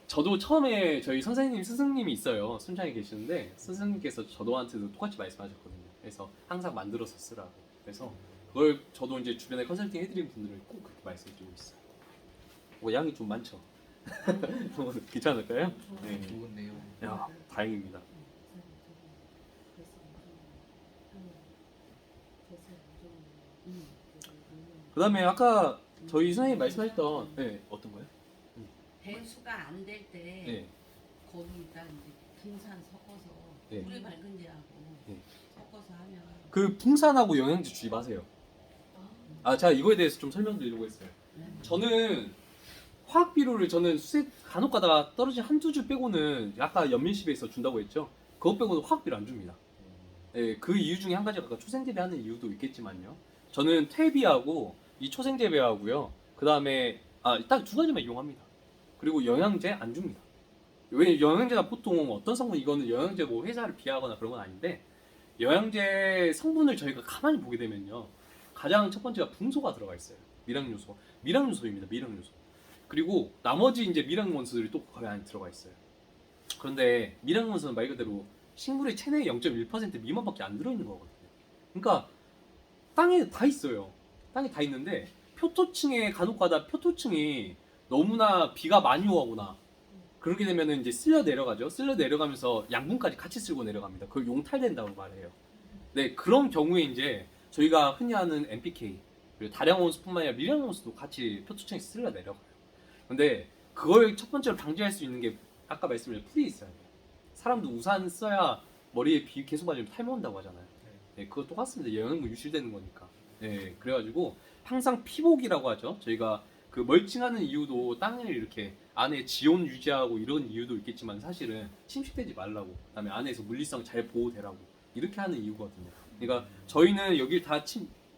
저도 처음에 저희 선생님 스승님이 있어요. 순창에 계시는데 스승님께서 저도한테도 똑같이 말씀하셨거든요. 그래서 항상 만들어서 쓰라고. 그래서 그걸 저도 이제 주변에 컨설팅 해드린 분들은 꼭 그렇게 말씀드리고 있어요. 뭐 양이 좀 많죠? 괜찮을까요? 네. 좋은데요. 야, 다행입니다. 그 다음에 아까 저희 선생님이 말씀하셨던 네, 어떤 거요? 배수가 안 될 때 네. 거기다 이제 붕산 섞어서 네. 물이 맑은 데하고 네. 섞어서 하면 그 풍산하고 영양제 주지 마세요. 제가 이거에 대해서 좀 설명드리려고 했어요. 저는 화학 비료를 저는 수세 간혹 가다가 떨어진 한두 줄 빼고는 아까 연민실에서 준다고 했죠. 그것 빼고는 화학 비료 안 줍니다. 예, 그 이유 중에 한 가지가 아까 초생재배 하는 이유도 있겠지만요. 저는 퇴비하고 이 초생재배하고요. 그 다음에 딱 두 가지만 이용합니다. 그리고 영양제 안 줍니다. 왜냐면 영양제가 보통 어떤 성분 이거는 영양제 뭐 회사를 비하하거나 그런 건 아닌데 영양제 성분을 저희가 가만히 보게 되면요. 가장 첫 번째가 붕소가 들어가 있어요. 미량요소입니다. 미량요소. 그리고 나머지 이제 미량 원소들이 또 거기 안에 들어가 있어요. 그런데 미량 원소는 말 그대로 식물의 체내의 0.1% 미만밖에 안 들어있는 거거든요. 그러니까 땅에 다 있어요. 땅에 다 있는데 표토층에 간혹가다 표토층이 너무나 비가 많이 오거나 그렇게 되면은 이제 쓸려 내려가죠. 쓸려 내려가면서 양분까지 같이 쓸고 내려갑니다. 그걸 용탈된다고 말해요. 네, 그런 경우에 이제 저희가 흔히 하는 NPK 그리고 다량 원소뿐만 아니라 미량 원소도 같이 표토층에 쓸려 내려가요. 근데 그걸 첫 번째로 방지할 수 있는 게 아까 말씀드린 풀이 있어야 돼요. 사람도 우산 써야 머리에 비 계속 맞으면 탈모 온다고 하잖아요. 네, 그거 똑같습니다. 영양분 유실되는 거니까. 네, 그래가지고 항상 피복이라고 하죠. 저희가 그 멀칭하는 이유도 땅을 이렇게 안에 지온 유지하고 이런 이유도 있겠지만 사실은 침식되지 말라고, 그다음에 안에서 물리성 잘 보호되라고 이렇게 하는 이유거든요. 그러니까 저희는 여기 다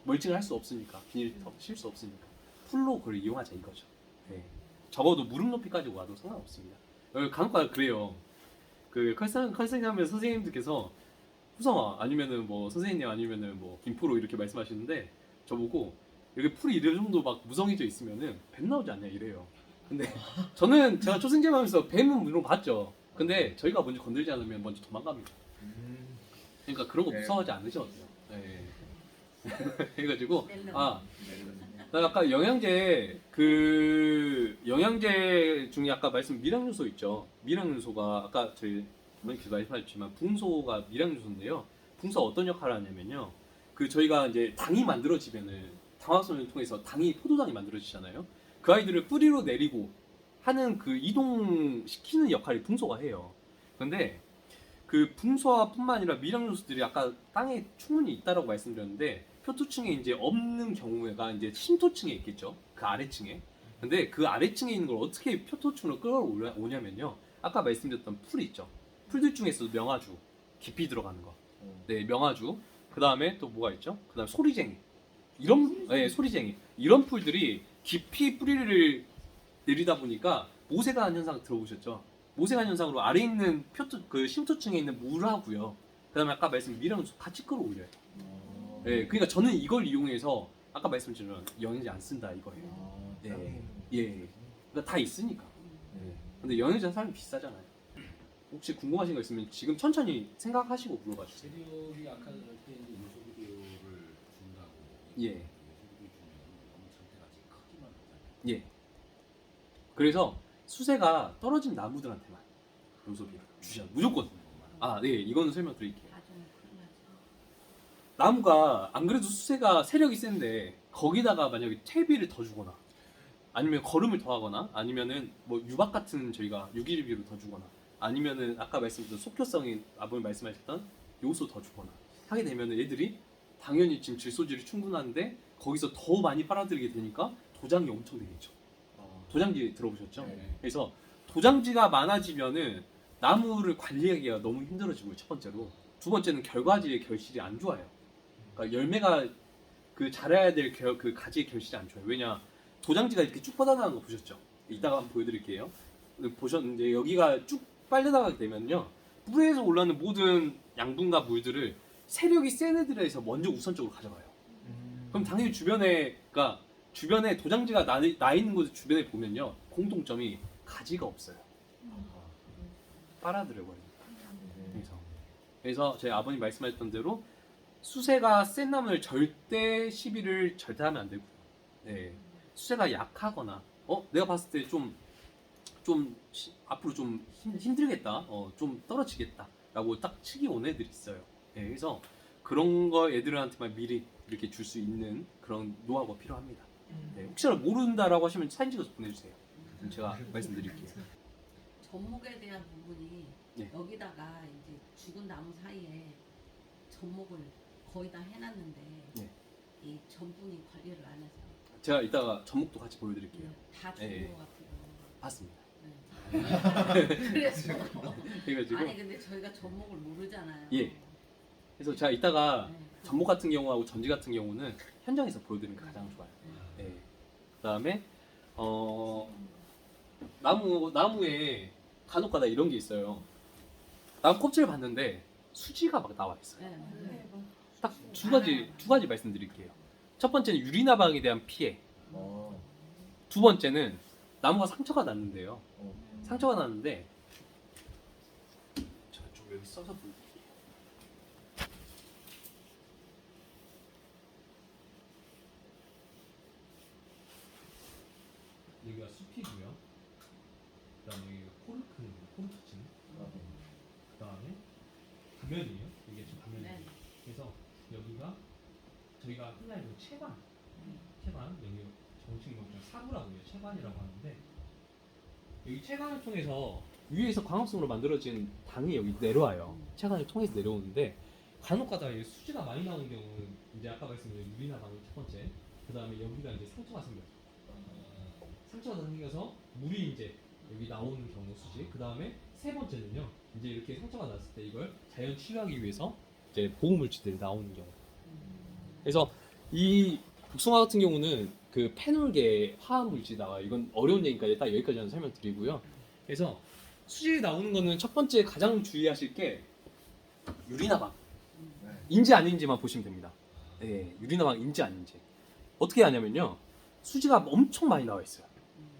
멀칭을 할 수 없으니까 비닐 실 수 없으니까 풀로 그걸 이용하자 이거죠. 네. 적어도 무릎 높이까지 와도 상관없습니다. 간혹가다 그래요. 그 컨설팅 하면 선생님들께서 후성아 아니면은 뭐 선생님 아니면은 뭐 김프로 이렇게 말씀하시는데 저보고 이렇게 풀이 이런 정도 막 무성해져 있으면은 뱀 나오지 않냐 이래요. 근데 저는 제가 초승질 하면서 뱀은 물론 봤죠. 근데 저희가 먼저 건들지 않으면 먼저 도망갑니다. 그러니까 그런 거 네. 무서워하지 않으셔도요. 네. 해가지고 멜론. 나 아까 영양제 중에 아까 말씀 미량요소 있죠. 미량요소가 아까 저희 어머니께서 말씀하셨지만 붕소가 미량요소인데요. 붕소가 어떤 역할을 하냐면요. 그 저희가 이제 당이 만들어지면은 당화성을 통해서 포도당이 만들어지잖아요. 그 아이들을 뿌리로 내리고 하는 그 이동시키는 역할이 붕소가 해요. 근데 그 붕소뿐만 아니라 미량요소들이 아까 땅에 충분히 있다라고 말씀드렸는데 표토층에 이제 없는 경우가 이제 신토층에 있겠죠. 그 아래층에. 근데 그 아래층에 있는 걸 어떻게 표토층으로 끌어오냐면요. 아까 말씀드렸던 풀 있죠. 풀들 중에서도 명아주 깊이 들어가는 거. 네, 명아주. 그 다음에 또 뭐가 있죠? 그 다음에 소리쟁이. 소리쟁이. 이런 풀들이 깊이 뿌리를 내리다 보니까 모세관 현상 들어보셨죠? 모세관 현상으로 아래 있는 그 심토층에 있는 물하고요. 그 다음에 아까 말씀 미량요소 같이 끌어올려요. 네, 그러니까 저는 이걸 이용해서 아까 말씀드린 영양제 안 쓴다 이거예요. 네, 예, 그러니까 다 있으니까. 네. 근데 영양제 사람이 비싸잖아요. 혹시 궁금하신 거 있으면 지금 천천히 생각하시고 물어봐 주세요. 체력이 약할 때 이제 요소 비료를 준다고. 예. 요소 비료 주면 너무 상태가 지금 크기만 하잖아요. 예. 그래서 수세가 떨어진 나무들한테만 요소비를 주셔야 무조건. 아, 네, 이거는 설명드릴게요. 나중에 큰일 나죠. 나무가 안 그래도 수세가 세력이 센데 거기다가 만약에 퇴비를 더 주거나 아니면 거름을 더 하거나 아니면은 뭐 유박 같은 저희가 유기비를 더 주거나 아니면은 아까 말씀드린 속효성인 아버님 말씀하셨던 요소 더 주거나 하게 되면은 애들이 당연히 지금 질소질이 충분한데 거기서 더 많이 빨아들이게 되니까 도장이 엄청 되겠죠. 도장지 들어보셨죠? 네. 그래서 도장지가 많아지면은 나무를 관리하기가 너무 힘들어지고요. 첫 번째로. 두 번째는 결과지의 결실이 안 좋아요. 그러니까 열매가 그 자라야 될 그 가지의 결실이 안 좋아요. 왜냐 도장지가 이렇게 쭉 뻗어나가는 거 보셨죠? 이따가 한번 보여드릴게요. 보셨는데 여기가 쭉 빨려나가게 되면요. 뿌리에서 올라오는 모든 양분과 물들을 세력이 센 애들에서 먼저 우선적으로 가져가요. 그럼 당연히 주변에 도장지가 나 있는 곳 주변에 보면요. 공통점이 가지가 없어요. 빨아들여버려요. 그래서 제 아버님 말씀하셨던 대로 수세가 센 나무를 시비를 절대 하면 안 되고요. 네. 수세가 약하거나 내가 봤을 때 앞으로 좀 힘들겠다, 좀 떨어지겠다 라고 딱 치기 온 애들이 있어요. 네, 그래서 그런 거 애들한테만 미리 이렇게 줄 수 있는 그런 노하우가 필요합니다. 네, 혹시나 모른다라고 하시면 사진 찍어서 보내주세요. 그럼 제가 말씀드릴게요. 접목에 대한 부분이 네. 여기다가 이제 죽은 나무 사이에 접목을 거의 다 해놨는데 네. 이 전분이 관리를 안 해서 제가 이따가 전목도 같이 보여드릴게요. 다 죽은 네. 것 같아요. 봤습니다. 네. 그래서 그래가지고 아니 근데 저희가 접목을 모르잖아요. 예. 그래서 제가 이따가 네. 전목 같은 경우하고 전지 같은 경우는 현장에서 보여드리는 게 가장 좋아요. 네. 그다음에 나무에 간혹가다 이런 게 있어요. 나무 껍질을 봤는데 수지가 막 나와 있어요. 네, 맞아요. 딱 두 가지 말씀드릴게요. 첫 번째는 유리나방에 대한 피해. 두 번째는 나무가 상처가 났는데요. 상처가 났는데 제가 좀 여기 써서 보여드릴게요. 여기가 숲이고요. 그다음에 여기가 포르트층. 그다음에 가면이에요. 이게 지금 가면이에요. 네. 그래서 여기가 저희가 흔히 알고 채반, 여기 정식 명칭 사부라고 해요. 채반이라고 하는데 여기 채반을 통해서 위에서 광합성으로 만들어진 당이 여기 내려와요. 채반을 통해서 내려오는데 간혹가다 수지가 많이 나오는 경우는 이제 아까 말씀드린 유리나방이 첫 번째, 그 다음에 여기가 이제 상처가 생겨요. 상처가 생겨서 물이 이제 여기 나오는 경우 수지. 그 다음에 세 번째는요. 이제 이렇게 상처가 났을 때 이걸 자연 치유하기 위해서 이제 보호물질들이 나오는 경우. 그래서 이 복숭아 같은 경우는 그 페놀계 화합물질이 나와요. 이건 어려운 얘기니까 딱 여기까지만 설명드리고요. 그래서 수질이 나오는 거는 첫 번째 가장 주의하실 게 유리나방. 네. 인지 아닌지만 보시면 됩니다. 예, 유리나방 인지 아닌지. 어떻게 하냐면요. 수지가 엄청 많이 나와 있어요.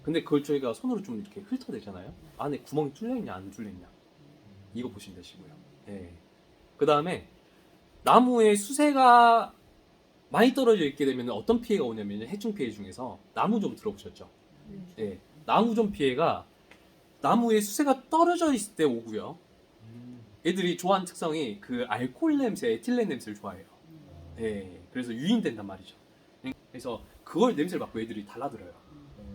근데 그걸 저희가 손으로 좀 이렇게 훑어내잖아요. 안에 구멍이 뚫려 있냐 안 뚫려 있냐. 이거 보시면 되시고요. 예. 그 다음에 나무에 수세가 많이 떨어져 있게 되면 어떤 피해가 오냐면 해충 피해 중에서 나무좀 들어보셨죠? 예. 나무좀 피해가 나무에 수세가 떨어져 있을 때 오고요. 애들이 좋아하는 특성이 그 알코올 냄새, 에틸렌 냄새를 좋아해요. 예. 그래서 유인된단 말이죠. 그래서 그걸 냄새를 맡고 애들이 달라들어요.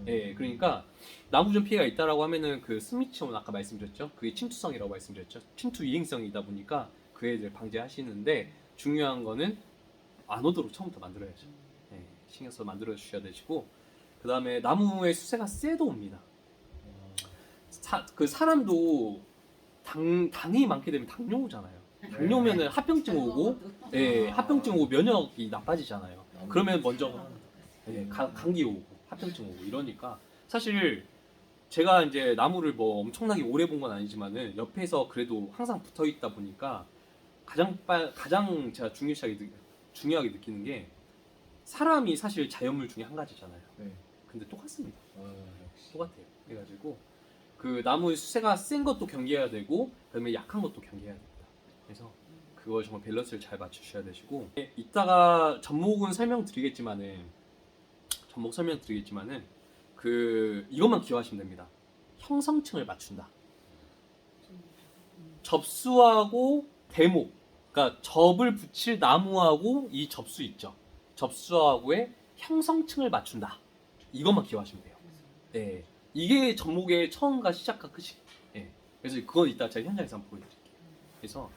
예. 그러니까 나무좀 피해가 있다라고 하면은 그 스미치온 아까 말씀드렸죠? 그게 침투성이라고 말씀드렸죠? 침투 이행성이다 보니까 그 애들 방지하시는데 중요한 거는 안 오도록 처음부터 만들어야죠. 예. 신경 써서 만들어 주셔야 되시고 그 다음에 나무의 수세가 세도 옵니다. 그 사람도 당이 많게 되면 당뇨 오잖아요. 당뇨 오면은 합병증 오고, 예, 합병증 오고 면역이 나빠지잖아요. 그러면 먼저 예, 감기 오고 합병증 오고 이러니까 사실 제가 이제 나무를 뭐 엄청나게 오래 본 건 아니지만은 옆에서 그래도 항상 붙어 있다 보니까 가장 제가 중요하게 느끼는 게 사람이 사실 자연물 중에 한 가지잖아요. 네. 근데 똑같습니다. 역시. 똑같아요. 그래가지고 그 나무의 수세가 센 것도 경계해야 되고 그다음에 약한 것도 경계해야 됩니다. 그래서 그걸 정말 밸런스를 잘 맞추셔야 되시고 이따가 접목은 설명드리겠지만은 그 이것만 기억하시면 됩니다. 형성층을 맞춘다. 접수하고 대목, 그러니까 접을 붙일 나무하고 이 접수 있죠. 접수하고의 형성층을 맞춘다. 이것만 기억하시면 돼요. 네. 이게 접목의 처음과 시작과 끝이. 예. 그래서 그건 이따 제가 현장에서 한번 보여드릴게요. 그래서